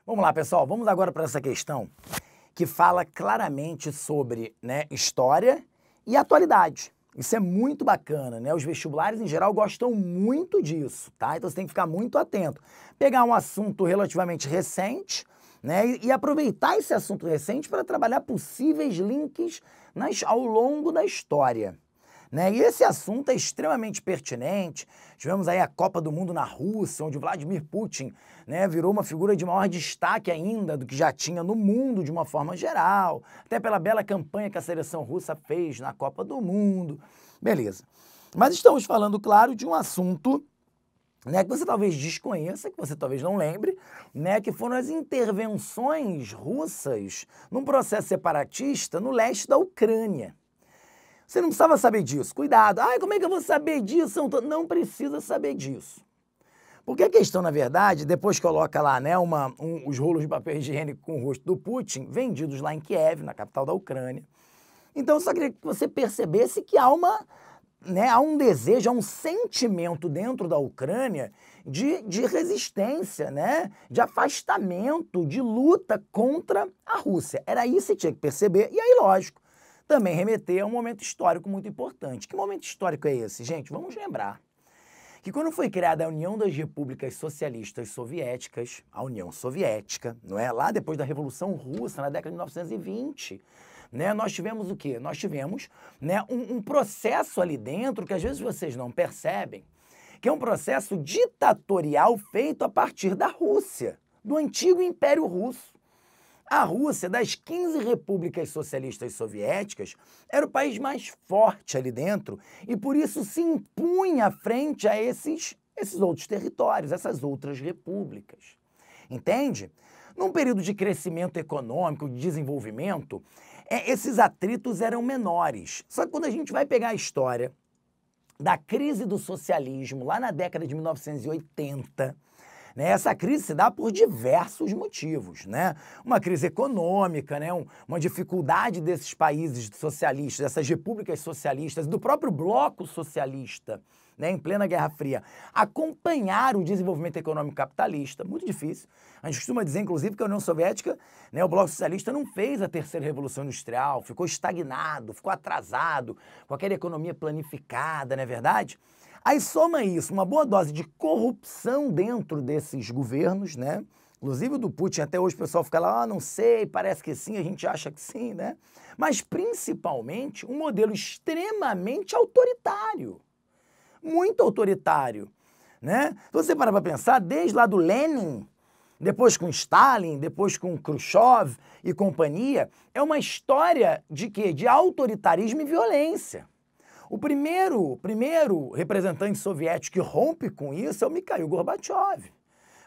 Vamos lá, pessoal, vamos agora para essa questão que fala claramente sobre, história e atualidade. Isso é muito bacana, né? Os vestibulares, em geral, gostam muito disso, tá? Então você tem que ficar muito atento. Pegar um assunto relativamente recente, né? E aproveitar esse assunto recente para trabalhar possíveis links ao longo da história. Né? E esse assunto é extremamente pertinente. Tivemos aí a Copa do Mundo na Rússia, onde Vladimir Putin, né, virou uma figura de maior destaque ainda do que já tinha no mundo de uma forma geral, até pela bela campanha que a seleção russa fez na Copa do Mundo. Beleza. Mas estamos falando, claro, de um assunto, né, que você talvez desconheça, que você talvez não lembre, né, que foram as intervenções russas num processo separatista no leste da Ucrânia. Você não precisava saber disso. Cuidado. Como é que eu vou saber disso? Não precisa saber disso. Porque a questão, na verdade, depois coloca lá, né, os rolos de papel higiênico com o rosto do Putin, vendidos lá em Kiev, na capital da Ucrânia. Então, eu só queria que você percebesse que há um desejo, há um sentimento dentro da Ucrânia de resistência, né, de afastamento, de luta contra a Rússia. Era isso que você tinha que perceber. E aí, lógico, também remeter a um momento histórico muito importante. Que momento histórico é esse, gente? Vamos lembrar que quando foi criada a União das Repúblicas Socialistas Soviéticas, a União Soviética, não é? Lá depois da Revolução Russa, na década de 1920, né? Nós tivemos o quê? Nós tivemos, né, um processo ali dentro que às vezes vocês não percebem, que é um processo ditatorial feito a partir da Rússia, do antigo Império Russo. A Rússia, das 15 repúblicas socialistas soviéticas, era o país mais forte ali dentro e por isso se impunha frente a esses outros territórios, essas outras repúblicas. Entende? Num período de crescimento econômico, de desenvolvimento, esses atritos eram menores. Só que quando a gente vai pegar a história da crise do socialismo, lá na década de 1980, né, essa crise se dá por diversos motivos, né? Uma crise econômica, né? Uma dificuldade desses países socialistas, dessas repúblicas socialistas, do próprio bloco socialista, né, em plena Guerra Fria, acompanhar o desenvolvimento econômico capitalista, muito difícil. A gente costuma dizer, inclusive, que a União Soviética, né, o bloco socialista não fez a terceira revolução industrial, ficou estagnado, ficou atrasado, com aquela economia planificada, não é verdade? Aí soma isso, uma boa dose de corrupção dentro desses governos, né? Inclusive o do Putin, até hoje o pessoal fica lá, não sei, parece que sim, a gente acha que sim, né? Mas principalmente um modelo extremamente autoritário, muito autoritário, né? Se você parar para pensar, desde lá do Lenin, depois com Stalin, depois com Khrushchev e companhia, é uma história de quê? De autoritarismo e violência. O primeiro representante soviético que rompe com isso é o Mikhail Gorbachev,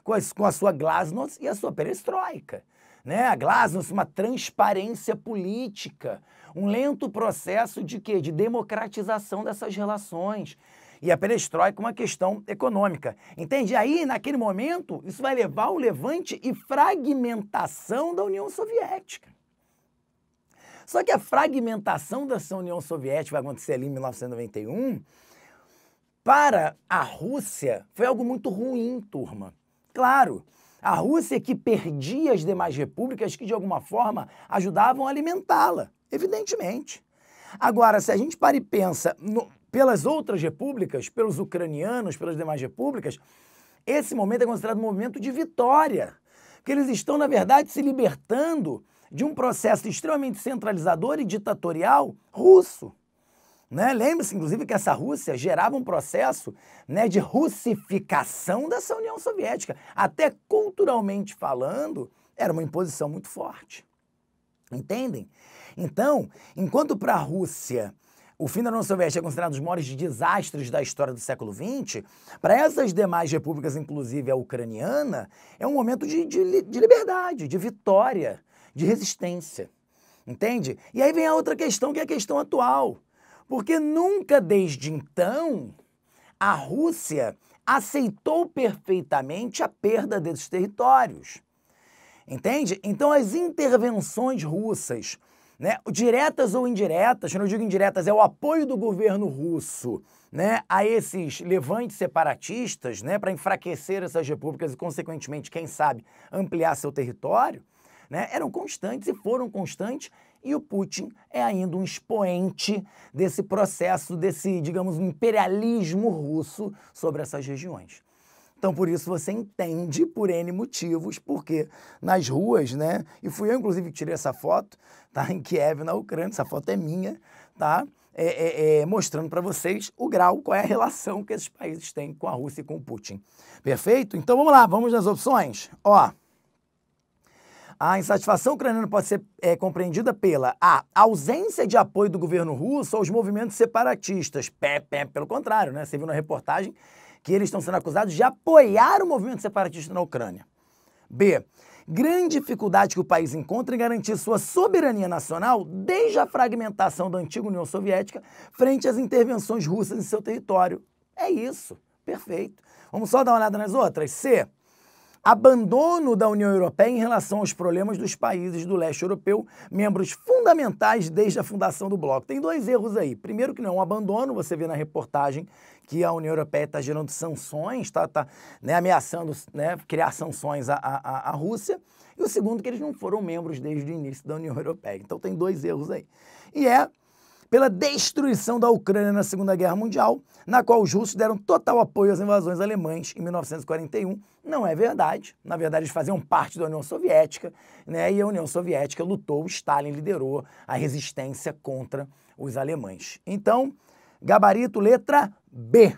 com a sua glasnost e a sua perestroika. Né? A glasnost, uma transparência política, um lento processo de quê? De democratização dessas relações. E a perestroika, uma questão econômica. Entende? Aí, naquele momento, isso vai levar ao levante e fragmentação da União Soviética. Só que a fragmentação dessa União Soviética vai acontecer ali em 1991, para a Rússia foi algo muito ruim, turma. Claro, a Rússia que perdia as demais repúblicas que de alguma forma ajudavam a alimentá-la, evidentemente. Agora, se a gente para e pensa pelas outras repúblicas, pelos ucranianos, pelas demais repúblicas, esse momento é considerado um momento de vitória, porque eles estão, na verdade, se libertando de um processo extremamente centralizador e ditatorial russo. Né? Lembre-se, inclusive, que essa Rússia gerava um processo, né, de russificação dessa União Soviética. Até culturalmente falando, era uma imposição muito forte. Entendem? Então, enquanto para a Rússia o fim da União Soviética é considerado um dos maiores desastres da história do século XX, para essas demais repúblicas, inclusive a ucraniana, é um momento de liberdade, de vitória, de resistência, entende? E aí vem a outra questão, que é a questão atual, porque nunca desde então a Rússia aceitou perfeitamente a perda desses territórios, entende? Então as intervenções russas né, diretas ou indiretas, quando eu digo indiretas, é o apoio do governo russo, né, a esses levantes separatistas, né, para enfraquecer essas repúblicas e, consequentemente, quem sabe, ampliar seu território, né, eram constantes e foram constantes, e o Putin é ainda um expoente desse processo, desse, digamos, imperialismo russo sobre essas regiões. Então, por isso, você entende, por N motivos, porque nas ruas, né, e fui eu, inclusive, que tirei essa foto, tá, em Kiev, na Ucrânia, essa foto é minha, tá, mostrando para vocês o grau, qual é a relação que esses países têm com a Rússia e com o Putin. Perfeito? Então, vamos lá, vamos nas opções. Ó, a insatisfação ucraniana pode ser compreendida pela A, ausência de apoio do governo russo aos movimentos separatistas. Pelo contrário, né? Você viu na reportagem que eles estão sendo acusados de apoiar o movimento separatista na Ucrânia. B, grande dificuldade que o país encontra em garantir sua soberania nacional desde a fragmentação da antiga União Soviética frente às intervenções russas em seu território. É isso, perfeito. Vamos só dar uma olhada nas outras. C, abandono da União Europeia em relação aos problemas dos países do leste europeu, membros fundamentais desde a fundação do bloco. Tem dois erros aí. Primeiro que não é um abandono, você vê na reportagem que a União Europeia está gerando sanções, está né, ameaçando, né, criar sanções à Rússia. E o segundo que eles não foram membros desde o início da União Europeia. Então tem dois erros aí. E é pela destruição da Ucrânia na Segunda Guerra Mundial, na qual os russos deram total apoio às invasões alemãs em 1941. Não é verdade. Na verdade, eles faziam parte da União Soviética, né? E a União Soviética lutou, Stalin liderou a resistência contra os alemães. Então, gabarito letra B.